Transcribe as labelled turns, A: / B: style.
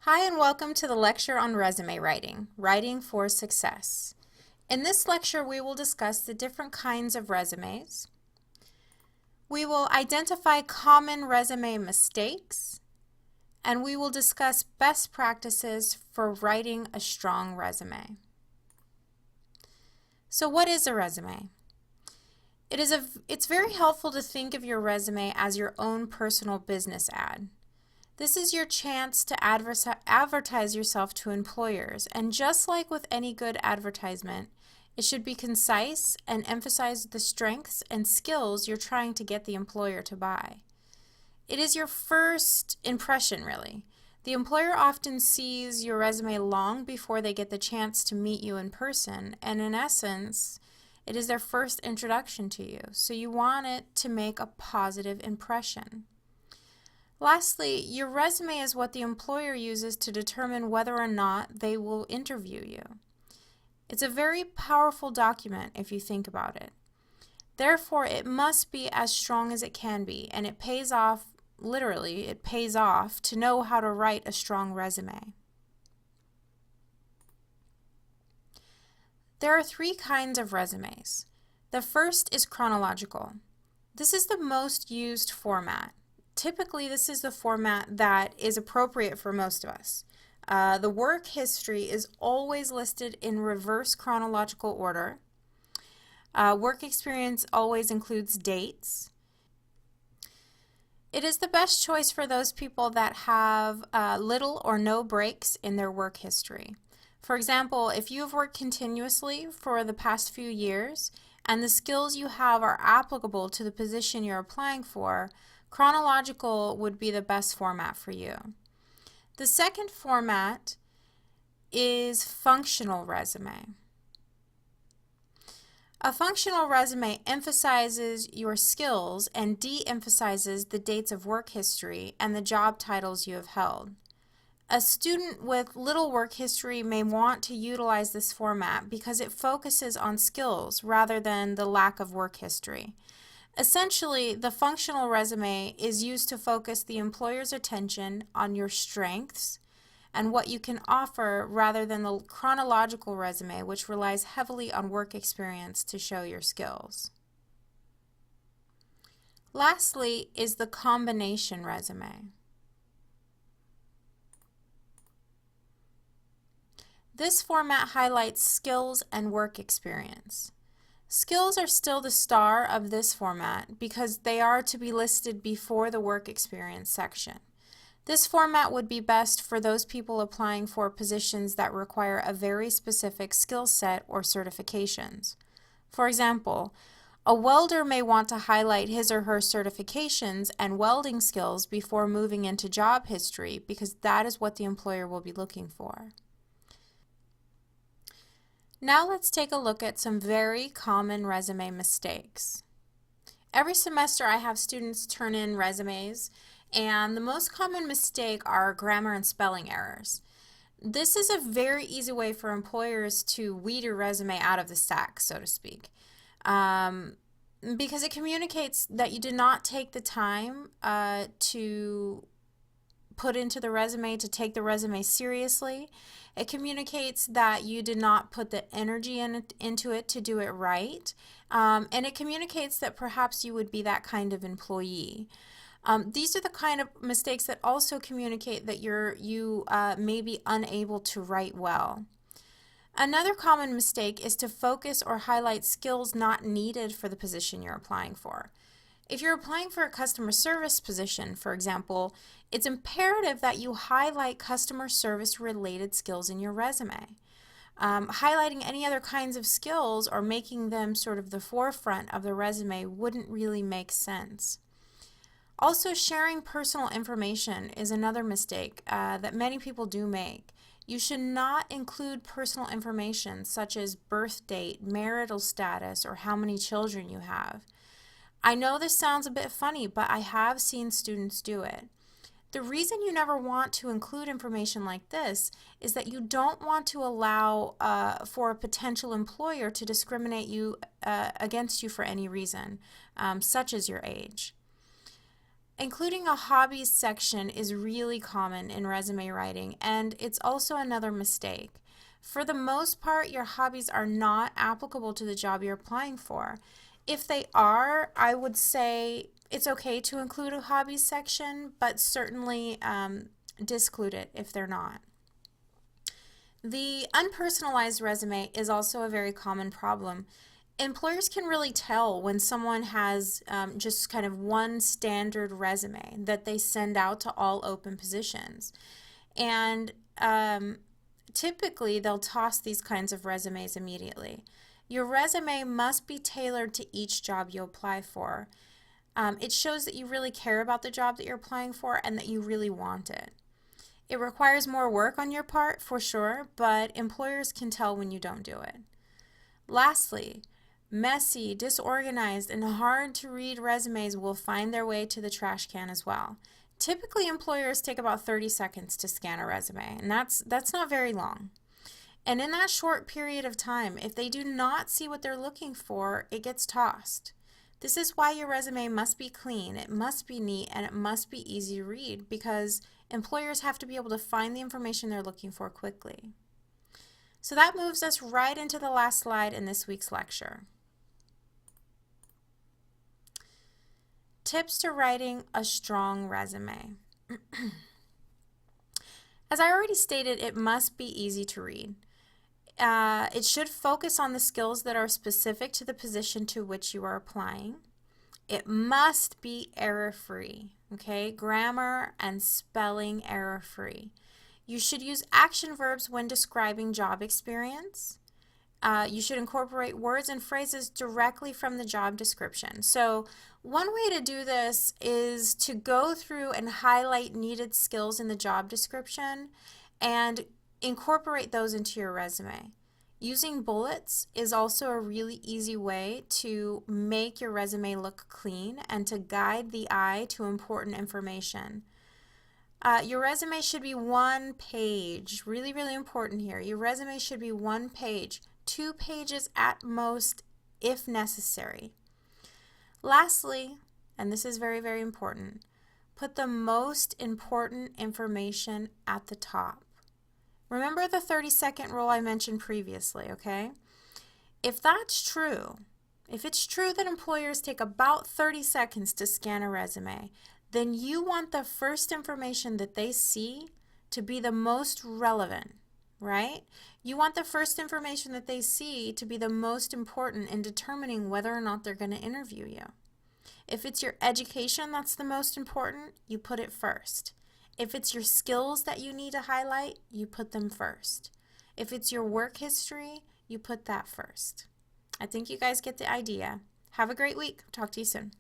A: Hi and welcome to the lecture on resume writing, Writing for Success. In this lecture we will discuss the different kinds of resumes. We will identify common resume mistakes, and we will discuss best practices for writing a strong resume. So what is a resume? It's very helpful to think of your resume as your own personal business ad. This is your chance to advertise yourself to employers, and just like with any good advertisement, it should be concise and emphasize the strengths and skills you're trying to get the employer to buy. It is your first impression, really. The employer often sees your resume long before they get the chance to meet you in person, and in essence, it is their first introduction to you, so you want it to make a positive impression. Lastly, your resume is what the employer uses to determine whether or not they will interview you. It's a very powerful document if you think about it. Therefore, it must be as strong as it can be, and it pays off, literally, it pays off to know how to write a strong resume. There are three kinds of resumes. The first is chronological. This is the most used format. Typically, this is the format that is appropriate for most of us. The work history is always listed in reverse chronological order. Work experience always includes dates. It is the best choice for those people that have little or no breaks in their work history. For example, if you have worked continuously for the past few years and the skills you have are applicable to the position you're applying for, chronological would be the best format for you. The second format is functional resume. A functional resume emphasizes your skills and de-emphasizes the dates of work history and the job titles you have held. A student with little work history may want to utilize this format because it focuses on skills rather than the lack of work history. Essentially, the functional resume is used to focus the employer's attention on your strengths and what you can offer rather than the chronological resume, which relies heavily on work experience to show your skills. Lastly is the combination resume. This format highlights skills and work experience. Skills are still the star of this format because they are to be listed before the work experience section. This format would be best for those people applying for positions that require a very specific skill set or certifications. For example, a welder may want to highlight his or her certifications and welding skills before moving into job history because that is what the employer will be looking for. Now let's take a look at some very common resume mistakes. Every semester I have students turn in resumes, and the most common mistake are grammar and spelling errors. This is a very easy way for employers to weed your resume out of the sack, so to speak, because it communicates that you did not take the time to put into the resume, to take the resume seriously. It communicates that you did not put the energy into it to do it right, and it communicates that perhaps you would be that kind of employee. These are the kind of mistakes that also communicate that you may be unable to write well. Another common mistake is to focus or highlight skills not needed for the position you're applying for. If you're applying for a customer service position, for example, it's imperative that you highlight customer service related skills in your resume. Highlighting any other kinds of skills or making them sort of the forefront of the resume wouldn't really make sense. Also, sharing personal information is another mistake that many people do make. You should not include personal information such as birth date, marital status, or how many children you have. I know this sounds a bit funny, but I have seen students do it. The reason you never want to include information like this is that you don't want to allow for a potential employer to discriminate against you for any reason, such as your age. Including a hobbies section is really common in resume writing, and it's also another mistake. For the most part, your hobbies are not applicable to the job you're applying for. If they are, I would say it's okay to include a hobbies section, but certainly disclude it if they're not. The unpersonalized resume is also a very common problem. Employers can really tell when someone has just kind of one standard resume that they send out to all open positions. And typically, they'll toss these kinds of resumes immediately. Your resume must be tailored to each job you apply for. It shows that you really care about the job that you're applying for and that you really want it. It requires more work on your part, for sure, but employers can tell when you don't do it. Lastly, messy, disorganized, and hard to read resumes will find their way to the trash can as well. Typically, employers take about 30 seconds to scan a resume, and that's not very long. And in that short period of time, if they do not see what they're looking for, it gets tossed. This is why your resume must be clean, it must be neat, and it must be easy to read, because employers have to be able to find the information they're looking for quickly. So that moves us right into the last slide in this week's lecture. Tips to writing a strong resume. As I already stated, it must be easy to read. It should focus on the skills that are specific to the position to which you are applying. It must be error-free, okay? Grammar and spelling error-free. You should use action verbs when describing job experience. You should incorporate words and phrases directly from the job description. So one way to do this is to go through and highlight needed skills in the job description and incorporate those into your resume. Using bullets is also a really easy way to make your resume look clean and to guide the eye to important information. Your resume should be one page. Really, really important here. Your resume should be one page, 2 pages at most if necessary. Lastly, and this is very, very important, put the most important information at the top. Remember the 30-second rule I mentioned previously, okay? If that's true, if it's true that employers take about 30 seconds to scan a resume, then you want the first information that they see to be the most relevant, right? You want the first information that they see to be the most important in determining whether or not they're going to interview you. If it's your education that's the most important, you put it first. If it's your skills that you need to highlight, you put them first. If it's your work history, you put that first. I think you guys get the idea. Have a great week. Talk to you soon.